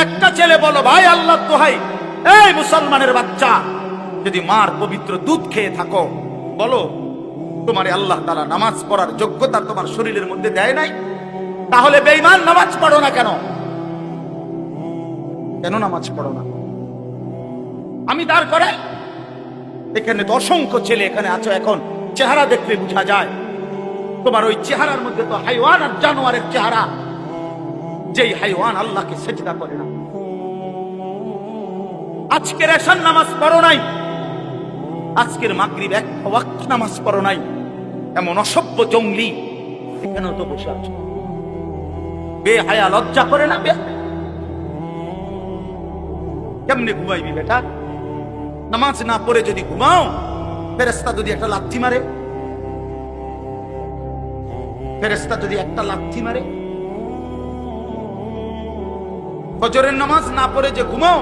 একটা ছেলে বলো, ভাই আল্লাহ দোহাই, এই মুসলমানের বাচ্চা, যদি মার পবিত্র দুধ খেয়ে থাকো, বলো তোমারে আল্লাহ তাআলা নামাজ পড়ার যোগ্যতা তোমার শরীরের মধ্যে দেয় নাই? তাহলে বেঈমান নামাজ পড়ো না কেন? কেন নামাজ পড়ো না? আমি দাঁড় করাই, এখানে তো অসংখ্য ছেলে এখানে আছো, এখন চেহারা দেখলে বোঝা যায় তোমার ওই চেহারার মধ্যে তো হাইওয়ান আর জানোয়ারের চেহারা। যেই হাইওয়ান আল্লাহকে সেজদা করে না। আজকের এশার নামাজ পড়ো নাই, আজকের মাগরিব এক ওয়াক্ত নামাজ পড়ো নাই, এমন অসভ্য জঙ্গলি এখানেও তো বসে আছো। বেহায়া, লজ্জা করে না? কেমনে ঘুমাইবি বেটা? নামাজ না পড়ে যদি ঘুমাও, ফেরেশতা যদি একটা লাথি মারে, ফেরেশতা যদি একটা লাথি মারে, ফজরের নামাজ না পড়ে যে ঘুমাও,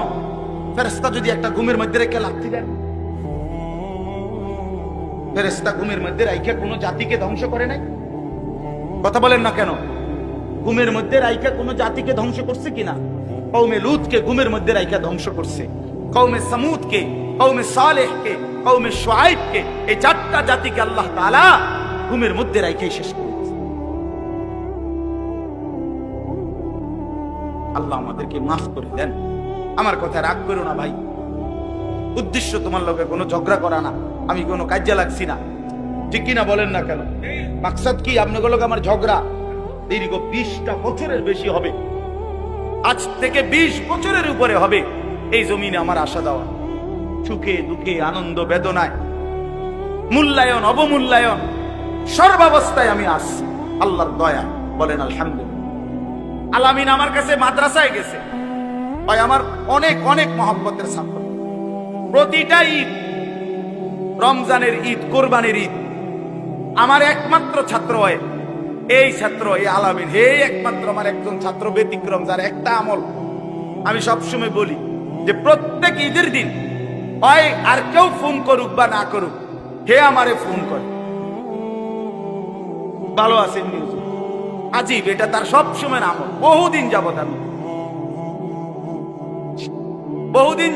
ফেরেশতা যদি একটা ঘুমের মধ্যে রেখে লাথি দেন। ফেরেশতা ঘুমের মধ্যে রাইখা কোনো জাতিকে ধ্বংস করে নাই? কথা বলেন না কেন? ঘুমের মধ্যে রাইখা কোনো জাতিকে ধ্বংস করছে কিনা? কওমে লূতকে ঘুমের মধ্যে রাইখা ধ্বংস করছে, কওমে সামুদকে, কওমে সালেহকে, কওমে শুআইবকে, এই চারটা জাতিকে আল্লাহ তাআলা ঘুমের মধ্যে রাইখাই শেষ করেছে। আল্লাহ আমাদেরকে মাফ করে দেন। আমার কথা রাগ করো না ভাই, উদ্দেশ্য তোমার লগে কোনো ঝগড়া করা না, আমি কোনো কাজে লাগছি না, ঠিক কিনা বলেন না কেন? মাকসাদ কি? আপনাদের লগে আমার ঝগড়া দীর্ঘ 20টা বছরের বেশি হবে, আজ থেকে 20 বছরের উপরে হবে এই জমিনে আমার আসা যাওয়া, সুখে দুঃখে আনন্দ বেদনায়, মূল্যায়ন অবমূল্যায়ন, সর্বাবস্থায় আমি আসছি আল্লাহর দয়া। বলেন আলহামদুলিল্লাহ। আলামিন আমার কাছে মাদ্রাসায় গেছে, ভাই আমার অনেক অনেক মহব্বতের ছাত্র। প্রতিটা ঈদ, রমজানের ঈদ, কোরবানির ঈদ, আমার একমাত্র ছাত্র হয় এই ছাত্র, এই আলামিন, হে একমাত্র আমার একজন ছাত্র ব্যতিক্রম, যার একটা আমল আমি সবসময় বলি যে প্রত্যেক ঈদের দিন হয় আর কেউ ফোন করুক বা না করুক, হে আমারে ফোন করে, ভালো আছেন নিউজ, আজিব, এটা তার সবসময় আমল। বহুদিন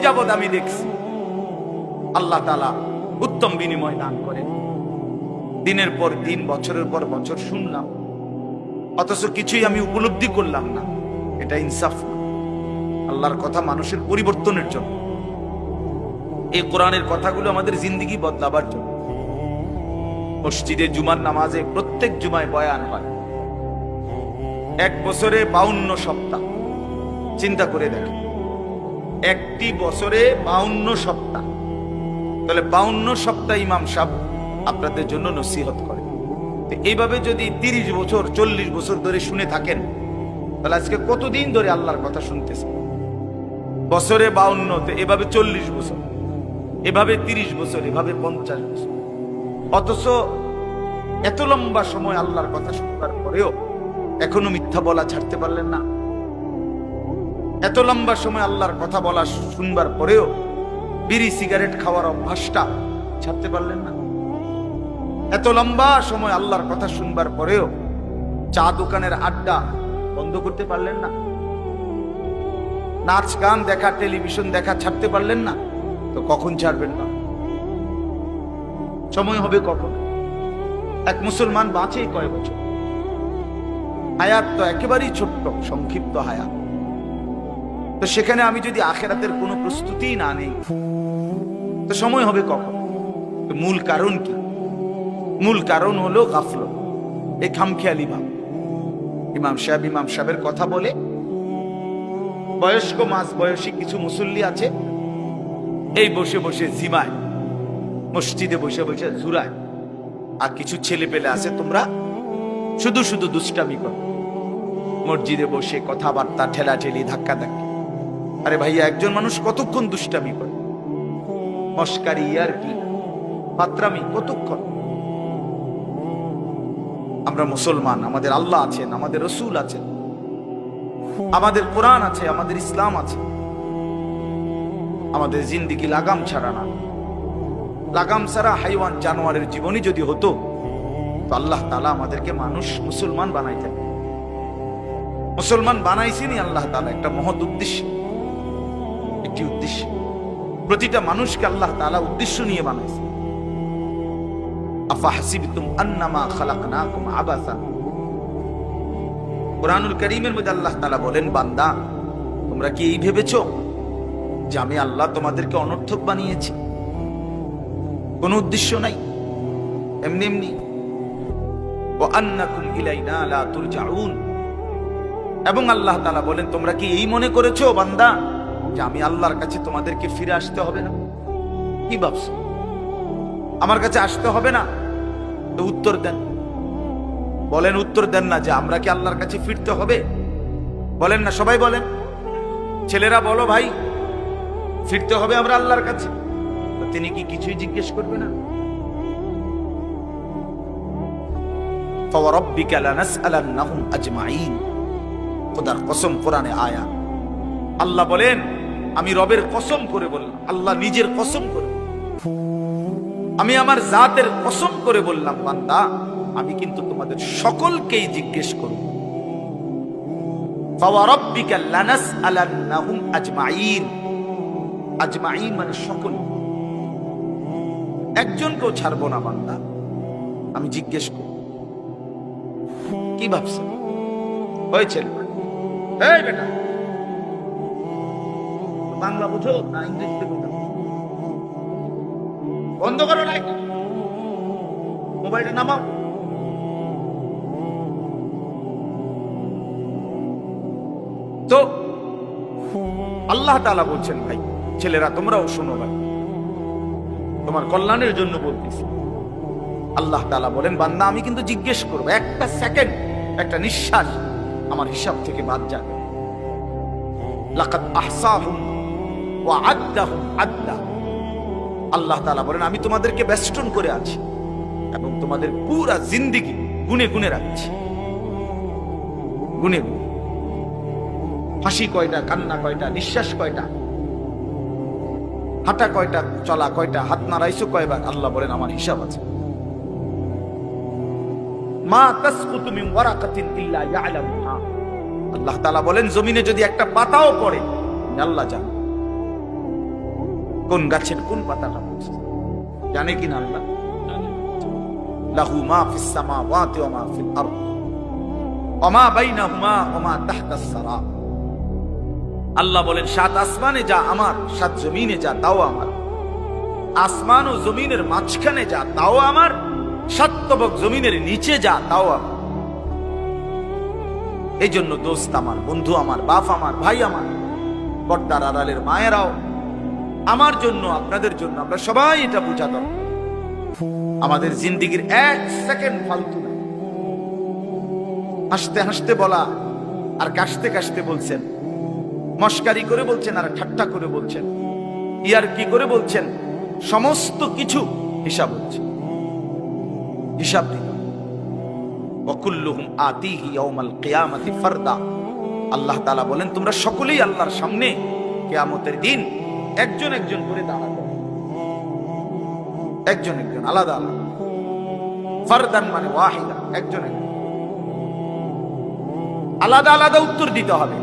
যাবত আমি দেখছি। আল্লাহ তাআলা উত্তম বিনিময় দান করেন। দিনের পর দিন, বছরের পর বছর শুনলাম, অথচ কিছুই আমি উপলব্ধি করলাম না। এটা ইনসাফ না। আল্লাহর কথা মানুষের পরিবর্তনের জন্য, এই কোরআনের কথাগুলো আমাদের জিন্দেগি বদলাবার জন্য। মসজিদে জুমার নামাজে প্রত্যেক জুমায় বয়ান হয়, 1 বছরে 52 সপ্তাহ। চিন্তা করে দেখেন, একটি বছরে 52 সপ্তাহ, তাহলে 52 সপ্তাহ ইমাম সাহেব আপনাদের জন্য নসিহত করে। এইভাবে যদি 30 বছর 40 বছর ধরে শুনে থাকেন, তাহলে আজকে কতদিন ধরে আল্লাহর কথা শুনতেছেন? বছরে 52, এভাবে 40 বছর, এভাবে 30 বছর, এভাবে 50 বছর। অথচ এত লম্বা সময় আল্লাহর কথা শুনবার পরেও এখনো মিথ্যা বলা ছাড়তে পারলেন না। এত লম্বা সময় আল্লাহর কথা বলা শুনবার পরেও বিড়ি সিগারেট খাওয়ার অভ্যাসটা ছাড়তে পারলেন না। এত লম্বা সময় আল্লাহর কথা শুনবার পরেও চা দোকানের আড্ডা বন্ধ করতে পারলেন না। নাচ গান দেখা, টেলিভিশন দেখা ছাড়তে পারলেন না। তো কখন ছাড়বেন না? সময় হবে কখন? এক মুসলমান বাঁচে কয় বছর? হায়াত তো একেবারেই ছোট্ট, সংক্ষিপ্ত হায়াত। তো সেখানে আমি যদি আখিরাতের কোনো প্রস্তুতি না নেই, তো সময় হবে কখন? তো মূল কারণ কি? মূল কারণ হলো গাফলত, এই খামখেয়ালি ভাব। ইমাম সাহেবের কথা বলে, বয়স্ক মাঝ বয়সী কিছু মুসল্লি আছে, এই বসে বসে জিমায়, মসজিদে বসে বসে ঝুরায়। আর কিছু ছেলে পেলে আছে, তোমরা শুধু শুধু দুষ্টামি করো, মসজিদে বসে কথাবার্তা, ঠেলাঠেলি, ধাক্কাধাক্কি। আরে ভাইয়া, একজন মানুষ কতক্ষণ দুষ্টামি করে? মস্কারি, ইয়ারকি, ফাত্রামি কতক্ষণ? আমরা মুসলমান, আমাদের আল্লাহ আছেন, আমাদের রসুল আছেন, আমাদের কোরআন আছে, আমাদের ইসলাম আছে। আমাদের জিন্দেগি লাগাম ছাড়া না। লাগাম ছাড়া হাইওয়ান জানোয়ারের জীবনই যদি হতো, তো আল্লাহ তাআলা আমাদেরকে মানুষ, মুসলমান বানাইতেন। মুসলমান বানাইছেনই আল্লাহ তাআলা একটা মহৎ উদ্দেশ্য, একটি উদ্দেশ্য। প্রতিটা মানুষকে আল্লাহ তাআলা উদ্দেশ্য নিয়ে বানাইছে। আফাহাসিবতুম আন্নামা খালাকনাকুম আবাসা। কুরআনুল কারীমের মধ্যে আল্লাহ তাআলা বলেন, বান্দা তোমরা কি এই ভেবেছো যে আমি আল্লাহ তোমাদেরকে অনর্থক বানিয়েছি? কোনো উদ্দেশ্য নাই, এমনি এমনি। ওয়া আন্নাকুম ইলাইনা লা তুরজাউন। এবং আল্লাহ তাআলা বলেন, তোমরা কি এই মনে করেছো বান্দা যে আমি আল্লাহর কাছে তোমাদেরকে ফিরে আসতে হবে না? কি ভাবছো আমার কাছে আসতে হবে না? তো উত্তর দেন, বলেন, উত্তর দেন না যে আমরা কি আল্লাহর কাছে ফিরতে হবে? বলেন না, সবাই বলেন, ছেলেরা বলো ভাই, ফিরতে হবে আমরা আল্লাহর কাছে। তো তিনি কি কিছুই জিজ্ঞেস করবে না? ফাওয়ারাব্বিকা লানাসআলান্নাহুম আজমাইন। খোদার কসম, কোরআনে আয়াত। আল্লাহ বলেন, আমি রবের কসম করে বললাম, আল্লাহ নিজের কসম করে, আমি আমার জাতের কসম করে বললাম, বান্দা আমি কিন্তু তোমাদের সকলকেই জিজ্ঞেস করব। ফাওয়ারাব্বিকা লানাসআলান্নাহুম আজমাইন। আজমাইন মানে সকল, একজনকেও ছাড়বো না বান্দা, আমি জিজ্ঞেস করব। কি ভাবছেন? হয়েছে? এই বেটা, বাংলা বুঝো না ইংরেজিতে বুঝো? বন্ধ করো লাইট, মোবাইলটা নামাও। তো আল্লাহ তাআলা বলছেন, ভাই ছেলেরা তোমরাও শোনো, ভাই তোমার কল্যাণের জন্য বলতেছি। আল্লাহ তাআলা বলেন, বান্দা আমি কিন্তু জিজ্ঞেস করবো, একটা সেকেন্ড, একটা নিঃশ্বাস আমার হিসাব থেকে বাদ যাবে। লাকাদ আহসাহুম ওয়া আদ্দাহুম আদ্দা। আল্লাহ তাআলা বলেন, আমি তোমাদেরকে বেষ্টন করে আছি এবং তোমাদের পুরা জিন্দেগি গুনে গুনে রাখছি, গুনে গুনে। হাসি কয়টা, কান্না কয়টা, নিঃশ্বাস কয়টা, হাঁটা কয়টা, চলা কয়টা, হাত নাড়াইছো কয়বার, আল্লাহ বলেন আমার হিসাব আছে। মা তাসকুতু মিন ওয়ারাকাতিন ইল্লা ইয়ালামুহা। আল্লাহ তাআলা বলেন, জমিনে যদি একটা পাতাও পড়ে আল্লাহ জানে, কোন গাছের কোন পাতাটা পড়ছে জানে কিনা আল্লাহ। লাহু মা ফিস সামাওয়াতি ওয়া মা ফিল আরদ ওয়া মা বাইনাহুমা ওয়া মা তাহতাস সারা। আল্লাহ বলেন, সাত আসমানে যা আমার, সাত জমিনে যা তাও আমার, আসমান ও জমিনের মাঝখানে যা তাও আমার, সাত তবক জমিনের নিচে যা তাও আমার। এই জন্য দোস্ত আমার, বন্ধু আমার, বাপ আমার, ভাই আমার, পর্দার আড়ালের মায়েরাও, আমার জন্য, আপনাদের জন্য, আমরা সবাই এটা বুঝা দরকার। আমাদের জিন্দেগির এক সেকেন্ড ফালতু না। হাসতে হাসতে বলা আর কাশতে কাশতে বলছেন, মস্কারি করে বলছেন আর ঠাট্টা করে বলছেন, ইয়ার কি করে বলছেন, সমস্ত কিছু হিসাব হচ্ছে, হিসাব দিতে। ওয়াকুল্লুহুম আতিহি ইয়াউমাল কিয়ামাতি ফারদা। আল্লাহ তাআলা বলেন, তোমরা সকলেই আল্লাহর সামনে কিয়ামতের দিন একজন একজন করে দাঁড়াবে, একজন একজন, আলাদা আলাদা। ফারদান মানে ওয়াহিদা, একজন একজন, আলাদা আলাদা উত্তর দিতে হবে।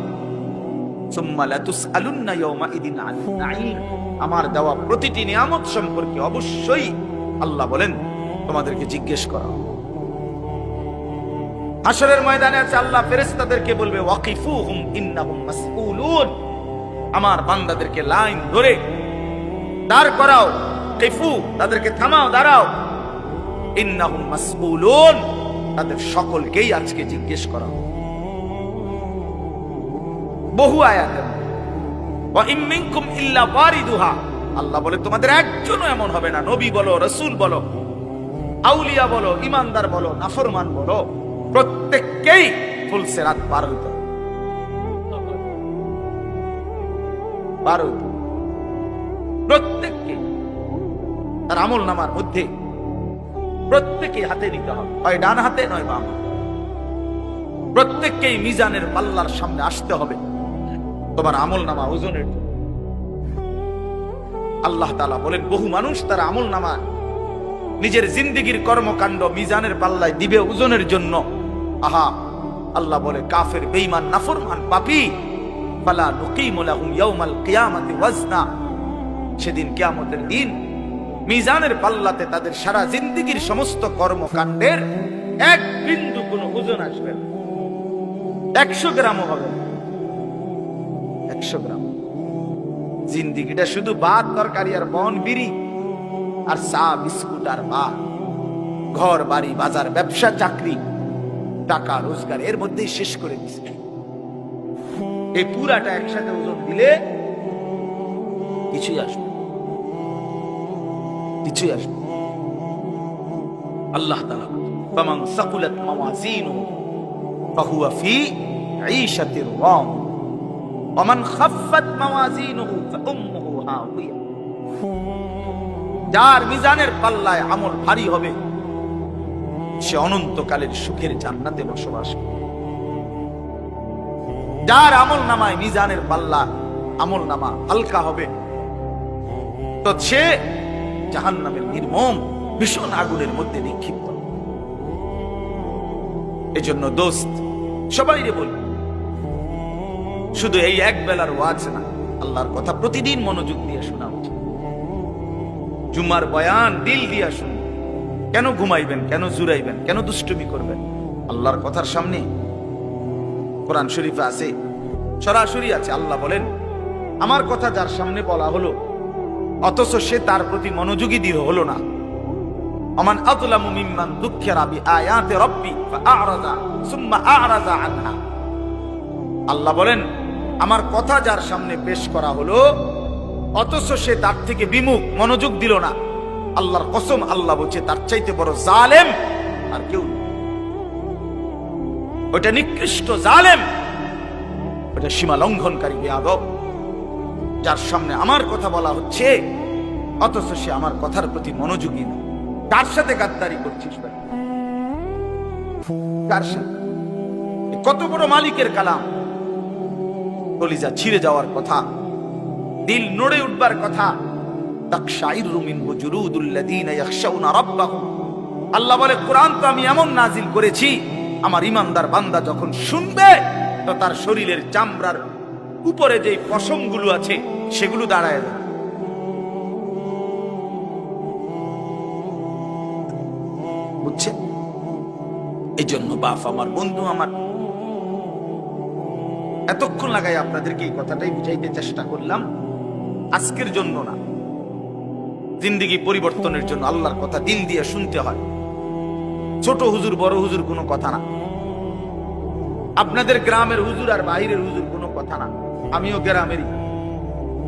সুম্মা লাতুসআলুন্না ইয়াউমাইদিন আনিন নাঈম। আমার দেওয়া প্রতিটি নিয়ামত সম্পর্কে অবশ্যই আল্লাহ বলেন তোমাদেরকে জিজ্ঞেস করা হবে। হাশরের ময়দানে আছে, আল্লাহ ফেরেশতাদেরকে বলবে, ওয়াকিফুহুম ইন্নাহুম মাসউলুন। আমার বান্দাদেরকে লাইন ধরে দাঁড় করাও, কিফু, তাদেরকে থামাও, দাঁড়াও। ইন্নাহুম মাসউলুন, তাদের সকলকেই আজকে জিজ্ঞেস করা হবে। বহু আয়াতে ওয়া ইম মিনকুম ইল্লা ওয়ারিদুহা। আল্লাহ বলে, তোমাদের একজনও এমন হবে না, নবী বলো, রাসূল বলো, আউলিয়া বলো, ইমানদার বলো, নাফরমান বলো, প্রত্যেককেই ফুল সিরাত পার হইতে হবে, পার হইতে হবে। প্রত্যেককে তার আমল নামার মধ্যে প্রত্যেকে হাতে নিতে হবে, হয় ডান হাতে নয় বাম হাতে। প্রত্যেককেই মিজানের পাল্লার সামনে আসতে হবে তোমার আমল নামা ওজনের জন্য। আল্লাহ তাআলা বলেন, বহু মানুষ তার আমল নামা নিজের জিন্দেগির কর্মকাণ্ড মিজানের পাল্লায় দিবে ওজনের জন্য। আহা, আল্লাহ বলে কাফের, বেঈমান, নাফরমান, পাপী, ফালা নুকিমু লাহুম ইয়াউমাল কিয়ামাতি ওয়াজনা, সেদিন কিয়ামতের দিন মিজানের পাল্লাতে তাদের সারা জিন্দেগীর সমস্ত কর্মকাণ্ডের এক বিন্দু কোনো ওজন আসবে না, 100 গ্রামও হবে না, 100 গ্রাম। জিন্দেগিটা শুধু ভাত তরকারি আর বন বিড়ি আর চা বিস্কুট আর ভাত, ঘর বাড়ি বাজার ব্যবসা চাকরি টাকা রোজগার এর মধ্যেই শেষ করে দিচ্ছে। এই পুরাটা একসাথে ওজন দিলে কিছুই আসবে, কিছুই আসবে। আল্লাহ তাআলা ফামান সাকুলাত মাওয়াজিনুহু ফাহুয়া ফি ঈশাতির রাদিয়া ওয়া মান খাফফাত মাওয়াজিনুহু ফাউম্মুহু হাওিয়া, যার মিজানের পাল্লায় আমল ভারী হবে সে অনন্তকালের সুখের জান্নাতে বসবাস করবে। যার আমল নামায় মিজানের পাল্লা আমল নামা হালকা হবে তো সে জাহান্নামের নির্মম ভীষণ আগুনের মধ্যে নিক্ষিপ্ত। এজন্য দোস্ত সবাইরে বলি, শুধু এই এক বেলার ওয়াজ না, আল্লাহর কথা প্রতিদিন মনোযোগ দিয়ে শোনা উচিত। জুমার বয়ান দিল দিয়া শুনুন। কেন ঘুমাইবেন, কেন জুরাইবেন, কেন দুষ্টুমি করবেন? আল্লাহর কথার সামনে কোরআন শরীফে আছে, সরাসরি আছে, আল্লাহ বলেন আমার কথা যার সামনে বলা হলো অথচ সে তার প্রতি মনোযোগী দৃঢ় হলো না, আমান আযলামু মিম্মান যুক্কিরা বিআয়াতি রাব্বি ফাআরাযা সুম্মা আ'রাযা আনহা। আল্লাহ বলেন আমার কথা যার সামনে পেশ করা হলো অথচ সে তার থেকে বিমুখ, মনোযোগ দিল না, আল্লাহর কসম আল্লাহ বলছে তার চাইতে বড় জালেম আর কেউ নেই। ওটা নিকৃষ্ট জালেম, ওটা সীমা লঙ্ঘনকারী বেয়াদব, যার সামনে আমার কথা বলা হচ্ছে অথচ সে আমার কথার প্রতি মনোযোগী না। কার সাথে গাদ্দারি করছিস ভাই? কার সাথে? কত বড় মালিকের কালাম, কলিজা ছিঁড়ে যাওয়ার কথা, দিল নড়ে উঠবার কথা। তাকশাইরু মিনহু জুলুদুল্লাযীনা ইয়াখশাউনা রাব্বাহুম। আল্লাহ বলে কোরআন তো আমি এমন নাজিল করেছি আমার ইমানদার বান্দা যখন শুনবে তো তার শরীরের চামড়ার উপরে যে পশমগুলো আছে সেগুলো দাঁড়ায় যাবে। বুঝছে? এই জন্য বাপ আমার, বন্ধু আমার, এতক্ষণ লাগাই আপনাদেরকে এই কথাটাই বুঝাইতে চেষ্টা করলাম। আজকের জন্য না, জিন্দেগি পরিবর্তনের জন্য আল্লাহর কথা দিল দিয়ে শুনতে হয়। ছোট হুজুর বড় হুজুর কোনো কথা না, আপনাদের গ্রামের হুজুর আর বাহিরের হুজুর কোনো কথা না। আমিও গ্রামেরই,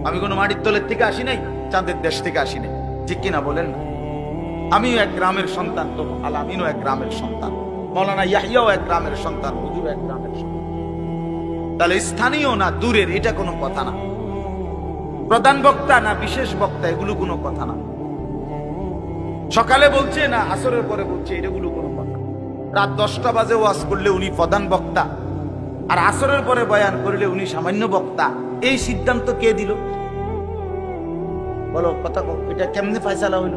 আমি কোনো মাটির তলের থেকে আসি নাই, চাঁদের দেশ থেকে আসি নাই, ঠিক কিনা বলেন না? আমিও এক গ্রামের সন্তান, তো আলামিনও এক গ্রামের সন্তান, মৌলানা ইয়াহিয়াও এক গ্রামের সন্তান, হুজুর এক গ্রামের সন্তান। তাহলে স্থানীয় না দূরের এটা কোনো কথা না, প্রধান বক্তা না বিশেষ বক্তা এগুলো কোনো কথা না, সকালে বলছে না আসরের পরে বলছে এগুলো কোনো কথা। রাত 10টা বাজে ওয়াজ করলে উনি প্রধান বক্তা আর আসরের পরে বয়ান করলে উনি সামান্য বক্তা, এই সিদ্ধান্ত কে দিল? বলো কথা, এটা কেমনে ফয়সালা হইল?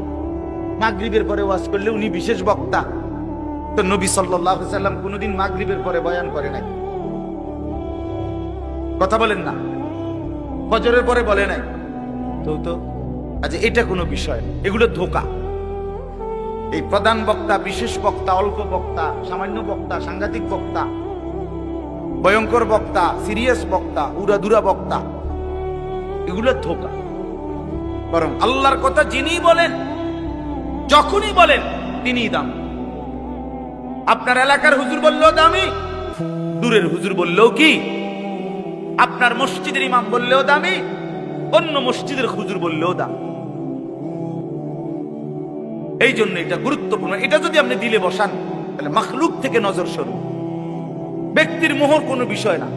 মাগরিবের পরে ওয়াজ করলে উনি বিশেষ বক্তা, তো নবী সাল্লাল্লাহু আলাইহি সাল্লাম কোনদিন মাগরিবের পরে বয়ান করে নাই, কথা বলেন না? ফজরের পরে বলে নাই তো আচ্ছা এটা কোনো বিষয়? এগুলো ধোঁকা। এই প্রধান বক্তা, বিশেষ বক্তা, অল্প বক্তা, সামান্য বক্তা, সাংঘাতিক বক্তা, ভয়ঙ্কর বক্তা, সিরিয়াস বক্তা, উড়াধুরা বক্তা, এগুলো ধোঁকা। বরং আল্লাহর কথা যিনি বলেন, যখনই বলেন তিনিই দাম। আপনার এলাকার হুজুর বললেও দামি, দূরের হুজুর বললেও কি, আপনার মসজিদের ইমাম বললেও দামি, অন্য মসজিদের হুজুর বললেও দাম। এই জন্য এটা গুরুত্বপূর্ণ। এটা যদি আপনি দিলে বসান তাহলে মাখলুক থেকে নজর সরু। ব্যক্তির মোহর কোনো বিষয় না,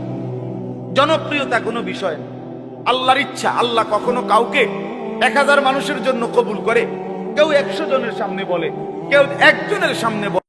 জনপ্রিয়তা কোনো বিষয় না, আল্লাহর ইচ্ছা। আল্লাহ কখনো কাউকে 1000 মানুষের জন্য কবুল করে, কেউ 100 জনের সামনে বলে, কেউ 1 জনের সামনে বলে।